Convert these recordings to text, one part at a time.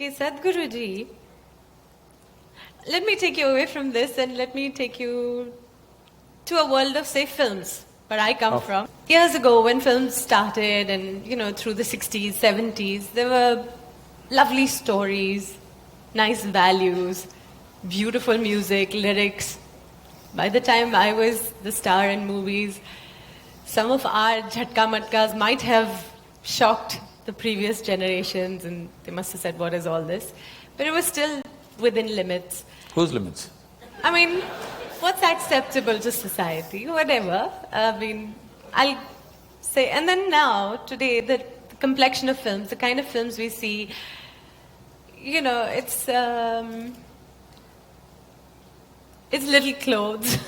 कि Sadhguru ji, let me take you away from this and let me take you to a world of, say, films, where I come from. Years ago, when films started and, through the 60s, 70s, there were lovely stories, nice values, beautiful music, lyrics. By the time I was the star in movies, some of our jhatka matkas might have shocked the previous generations and they must have said, what is all this? But it was still within limits. Whose limits? I mean, what's acceptable to society? Whatever. I'll say. And then now, today, the complexion of films, the kind of films we see, it's little clothes.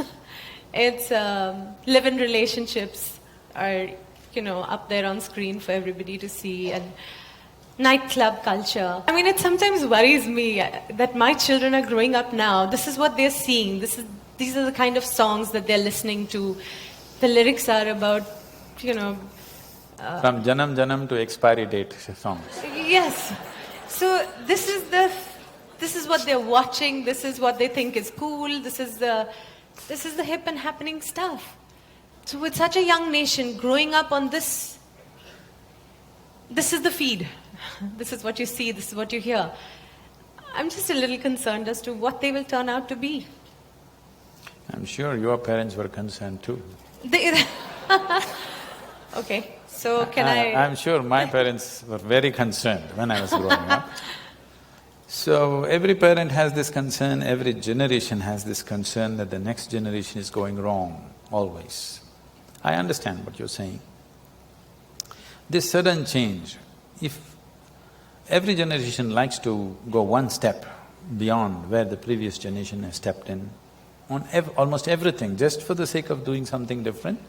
It's live-in relationships are, up there on screen for everybody to see, and nightclub culture. It sometimes worries me that my children are growing up now. This is what they're seeing. These are the kind of songs that they're listening to. The lyrics are about, from Janam Janam to expiry date songs. Yes. So this is what they're watching. This is what they think is cool. This is the hip and happening stuff. So with such a young nation growing up on this is the feed. This is what you see, this is what you hear. I'm just a little concerned as to what they will turn out to be. I'm sure your parents were concerned too. Okay, so I'm sure my parents were very concerned when I was growing up. So every parent has this concern, every generation has this concern that the next generation is going wrong, always. I understand what you're saying. This sudden change, if every generation likes to go one step beyond where the previous generation has stepped in, on almost everything, just for the sake of doing something different,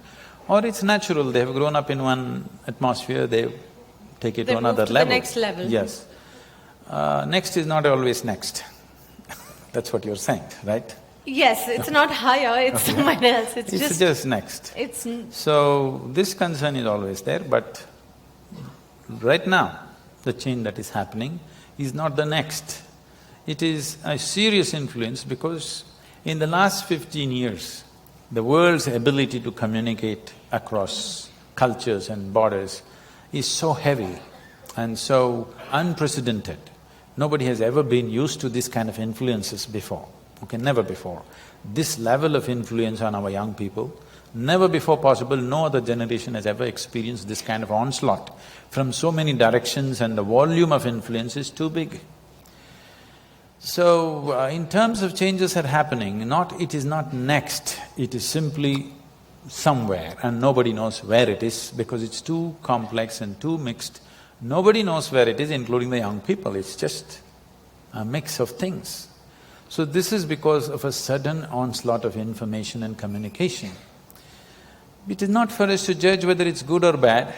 or it's natural, they have grown up in one atmosphere, they take it to another level. They move to the next level. Yes. Next is not always next. That's what you're saying, right? Yes, it's not higher, it's someone else, it's just next. So, this concern is always there, but right now, the change that is happening is not the next. It is a serious influence because in the last 15 years, the world's ability to communicate across cultures and borders is so heavy and so unprecedented. Nobody has ever been used to this kind of influences before, okay, never before. This level of influence on our young people, never before possible, no other generation has ever experienced this kind of onslaught from so many directions, and the volume of influence is too big. So, in terms of changes that are happening, it is not next, it is simply somewhere and nobody knows where it is because it's too complex and too mixed. Nobody knows where it is, including the young people, it's just a mix of things. So this is because of a sudden onslaught of information and communication. It is not for us to judge whether it's good or bad,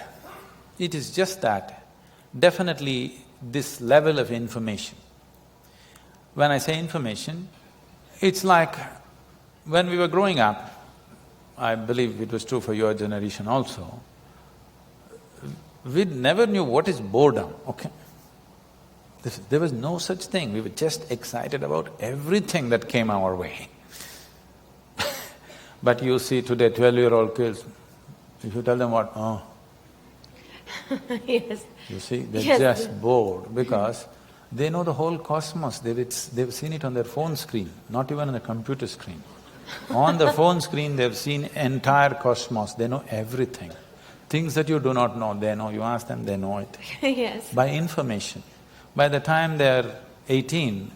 it is just that definitely this level of information. When I say information, it's like when we were growing up, I believe it was true for your generation also, we never knew what is boredom, okay? There was no such thing, we were just excited about everything that came our way. But you see today 12-year-old kids, if you tell them what, oh. Yes. You see, they're just bored because they know the whole cosmos, they've seen it on their phone screen, not even on the computer screen. On the phone screen, they've seen entire cosmos, they know everything. Things that you do not know, they know, you ask them, they know it. Yes. By information. By the time they're 18,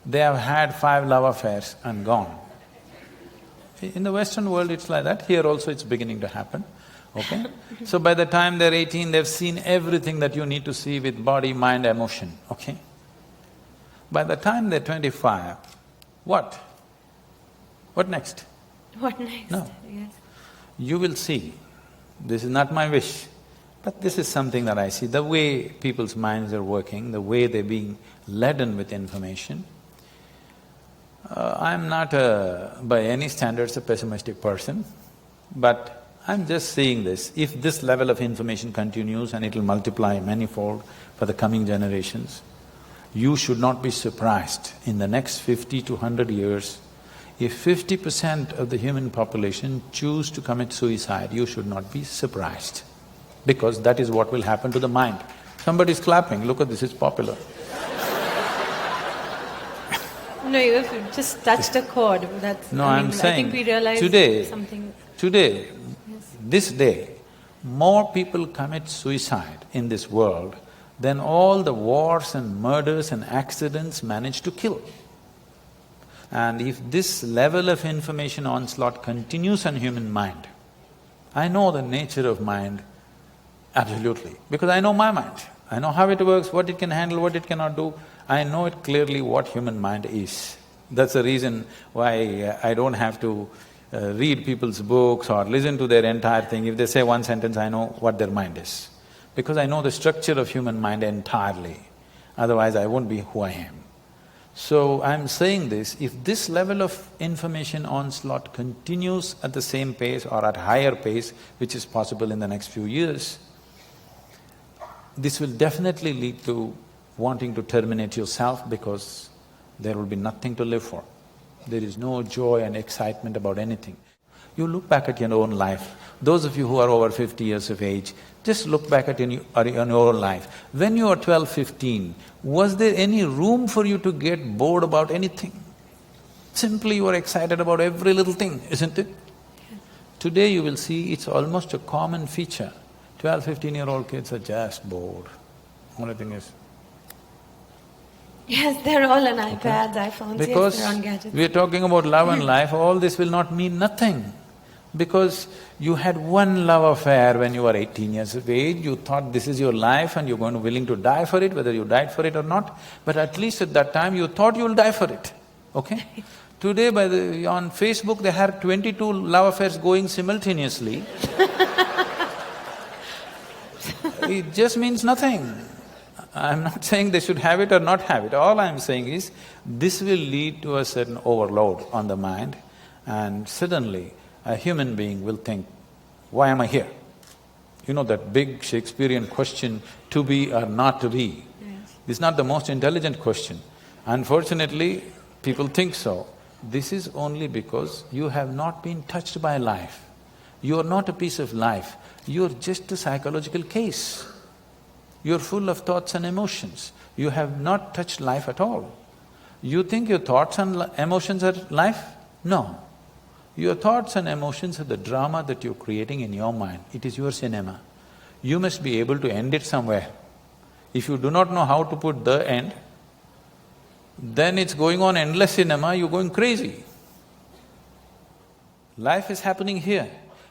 they have had 5 love affairs and gone. In the Western world it's like that, here also it's beginning to happen, okay? So by the time they're 18, they've seen everything that you need to see with body, mind, emotion, okay? By the time they're 25, what? What next? What next? No. Yes. You will see, this is not my wish, but this is something that I see, the way people's minds are working, the way they're being laden with information. I'm not by any standards a pessimistic person, but I'm just seeing this. If this level of information continues and it'll multiply manifold for the coming generations, You should not be surprised in the next 50 to 100 years, if 50% of the human population choose to commit suicide, you should not be surprised, because that is what will happen to the mind. Somebody's clapping, look at this, it's popular. No, you have just touched a chord. That's… No, I'm saying, I think we realize today, something… this day, more people commit suicide in this world than all the wars and murders and accidents manage to kill. And if this level of information onslaught continues on human mind, I know the nature of mind absolutely, because I know my mind. I know how it works, what it can handle, what it cannot do. I know it clearly what human mind is. That's the reason why I don't have to read people's books or listen to their entire thing. If they say one sentence, I know what their mind is. Because I know the structure of human mind entirely. Otherwise, I won't be who I am. So, I'm saying this, if this level of information onslaught continues at the same pace or at higher pace, which is possible in the next few years, this will definitely lead to wanting to terminate yourself, because there will be nothing to live for. There is no joy and excitement about anything. You look back at your own life. Those of you who are over 50 years of age, just look back at your own life. When you were 12, 15, was there any room for you to get bored about anything? Simply you were excited about every little thing, isn't it? Today you will see it's almost a common feature. 12, 15-year-old kids are just bored. Only thing is… Yes, they're all on iPads, iPhones, Because yes, they're on gadgets. we're talking about love and life, all this will not mean nothing. Because you had one love affair when you were 18 years of age, you thought this is your life and you're willing to die for it, whether you died for it or not, but at least at that time you thought you'll die for it, okay? Today on Facebook they have 22 love affairs going simultaneously. It just means nothing. I'm not saying they should have it or not have it, all I'm saying is, this will lead to a certain overload on the mind, and suddenly a human being will think, why am I here? You know that big Shakespearean question, to be or not to be? Yes. It's not the most intelligent question. Unfortunately, people think so. This is only because you have not been touched by life. You are not a piece of life, you're just a psychological case. You're full of thoughts and emotions. You have not touched life at all. You think your thoughts and emotions are life? No. Your thoughts and emotions are the drama that you're creating in your mind. It is your cinema. You must be able to end it somewhere. If you do not know how to put the end, then it's going on endless cinema, you're going crazy. Life is happening here.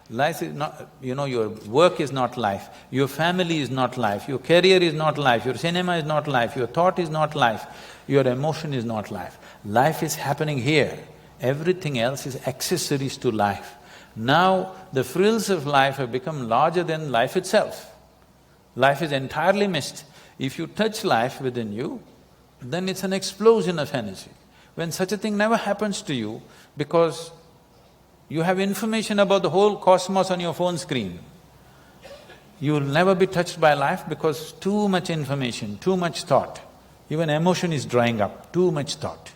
Life is not… your work is not life, your family is not life, your career is not life, your cinema is not life, your thought is not life, your emotion is not life. Life is happening here. Everything else is accessories to life. Now, the frills of life have become larger than life itself. Life is entirely missed. If you touch life within you, then it's an explosion of energy. When such a thing never happens to you, because you have information about the whole cosmos on your phone screen, you will never be touched by life because too much information, too much thought. Even emotion is drying up, too much thought.